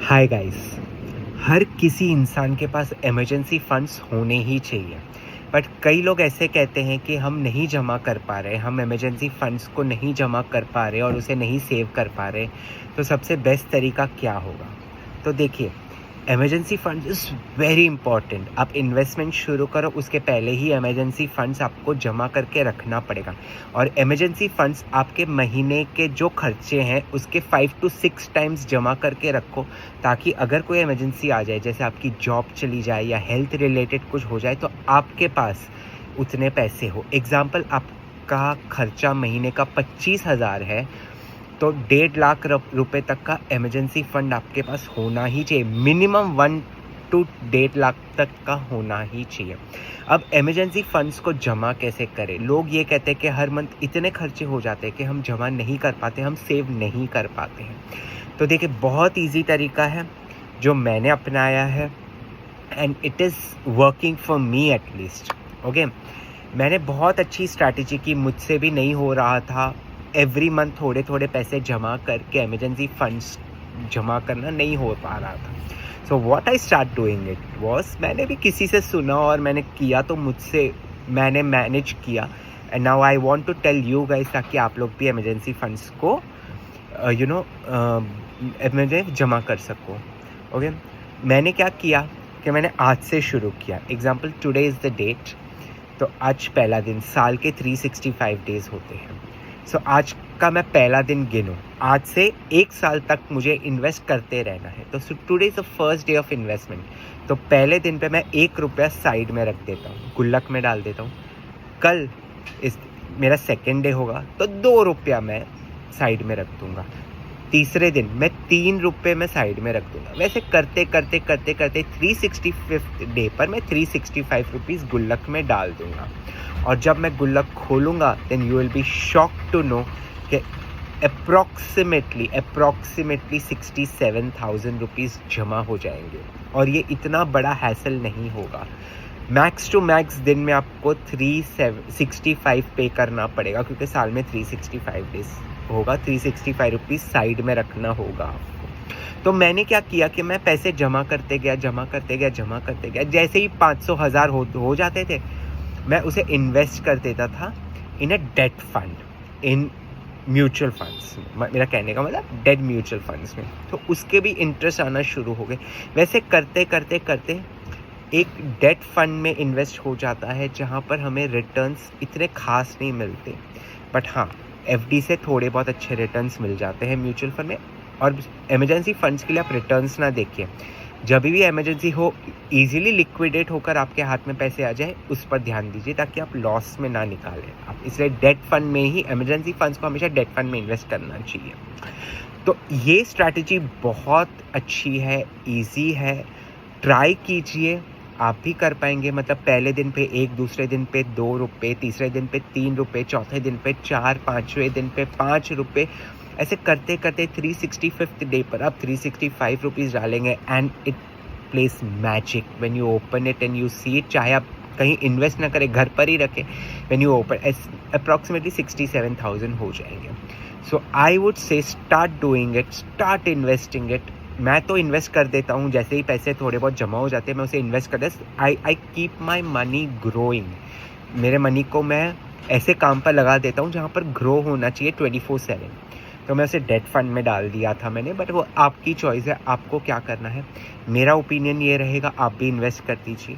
Hi guys. हर किसी इंसान के पास इमरजेंसी फंड्स होने ही चाहिए। बट कई लोग ऐसे कहते हैं कि हम नहीं जमा कर पा रहे, हम इमरजेंसी फंड्स को नहीं जमा कर पा रहे और उसे नहीं सेव कर पा रहे। तो सबसे बेस्ट तरीका क्या होगा? तो देखिए, emergency fund is very important. आप इन्वेस्टमेंट शुरू करो, उसके पहले ही इमरजेंसी फंड्स आपको जमा करके रखना पड़ेगा। और इमरजेंसी फंड्स आपके महीने के जो खर्चे हैं उसके 5 to 6 टाइम्स जमा करके रखो, ताकि अगर कोई इमरजेंसी आ जाए, जैसे आपकी जॉब चली जाए या हेल्थ रिलेटेड कुछ हो जाए, तो आपके पास उतने पैसे हो। एग्जाम्पल, आपका खर्चा महीने का 25,000 है, तो 1.5 लाख रुपए तक का इमरजेंसी फंड आपके पास होना ही चाहिए। मिनिमम 1 to 1.5 लाख तक का होना ही चाहिए। अब इमरजेंसी फंड्स को जमा कैसे करें? लोग ये कहते हैं कि हर मंथ इतने खर्चे हो जाते हैं कि हम जमा नहीं कर पाते, हम सेव नहीं कर पाते हैं। तो देखिए, बहुत ईजी तरीका है जो मैंने अपनाया है, and it is working for me at least. Okay, मैंने बहुत अच्छी स्ट्रैटेजी की, मुझसे भी नहीं हो रहा था। एवरी मंथ थोड़े थोड़े पैसे जमा करके इमरजेंसी फंड्स जमा करना नहीं हो पा रहा था। So what I start doing it was, मैंने भी किसी से सुना और मैंने किया, तो मुझसे मैंने मैनेज किया। And now I want to tell you guys, ताकि आप लोग भी इमरजेंसी फंड्स को जमा कर सको। ओके, मैंने क्या किया कि मैंने आज से शुरू किया। Example, today is the date, तो आज पहला दिन। साल के 365 डेज होते हैं। सो आज का मैं पहला दिन गिनूँ, आज से 1 साल तक मुझे इन्वेस्ट करते रहना है। तो today is the first day of investment. तो पहले दिन पे मैं 1 रुपया साइड में रख देता हूँ, गुल्लक में डाल देता हूँ। कल इस मेरा सेकेंड डे होगा, तो 2 रुपया मैं साइड में रख दूँगा। तीसरे दिन मैं 3 रुपये में साइड में रख दूँगा। वैसे करते करते करते करते 365th डे पर मैं 365 रुपीज़ गुल्लक में डाल दूँगा। और जब मैं गुल्लक खोलूँगा, then you will be shock to know कि अप्रॉक्सीमेटली 67,000 रुपीज़ जमा हो जाएंगे। और ये इतना बड़ा हैसल नहीं होगा। मैक्स टू मैक्स दिन में आपको 365 पे करना पड़ेगा, क्योंकि साल में 365 डेज होगा। 365 रुपीज़ साइड में रखना होगा आपको। तो मैंने क्या किया कि मैं पैसे जमा करते गया। जैसे ही 500 हज़ार हो जाते थे, मैं उसे इन्वेस्ट कर देता था in a debt fund, in mutual funds. मेरा कहने का मतलब डेट म्यूचुअल फंड्स में। तो उसके भी इंटरेस्ट आना शुरू हो गए। वैसे करते करते करते एक डेट फंड में इन्वेस्ट हो जाता है, जहाँ पर हमें रिटर्न्स इतने खास नहीं मिलते। बट हाँ, एफडी से थोड़े बहुत अच्छे रिटर्न्स मिल जाते हैं म्यूचुअल फंड में। और इमरजेंसी फंड्स के लिए आप रिटर्न्स ना देखिए। जब भी इमरजेंसी हो, इजीली लिक्विडेट होकर आपके हाथ में पैसे आ जाए, उस पर ध्यान दीजिए, ताकि आप लॉस में ना निकालें आप। इसलिए डेट फंड में ही, इमरजेंसी फंड्स को हमेशा डेट फंड में इन्वेस्ट करना चाहिए। तो ये स्ट्रैटेजी बहुत अच्छी है, ईजी है, ट्राई कीजिए, आप भी कर पाएंगे। मतलब पहले दिन पे 1, दूसरे दिन पे 2 रुपये, तीसरे दिन पे 3 रुपये, चौथे दिन पे 4, पाँचवें दिन पे 5 रुपये। ऐसे करते करते 365th डे पर आप 365 रुपीज़ डालेंगे, and it place magic when you open it and you see it. चाहे आप कहीं इन्वेस्ट ना करें, घर पर ही रखें, व्हेन यू ओपन, अप्रॉक्सीमेटली 67,000 हो जाएंगे। So I would say start doing it, start investing it. मैं तो इन्वेस्ट कर देता हूँ, जैसे ही पैसे थोड़े बहुत जमा हो जाते हैं मैं उसे इन्वेस्ट कर देता। I keep my money growing. मेरे मनी को मैं ऐसे काम पर लगा देता हूँ जहाँ पर ग्रो होना चाहिए 24/7। तो मैं उसे डेट फंड में डाल दिया था मैंने। बट वो आपकी चॉइस है, आपको क्या करना है। मेरा ओपिनियन ये रहेगा, आप भी इन्वेस्ट कर दीजिए।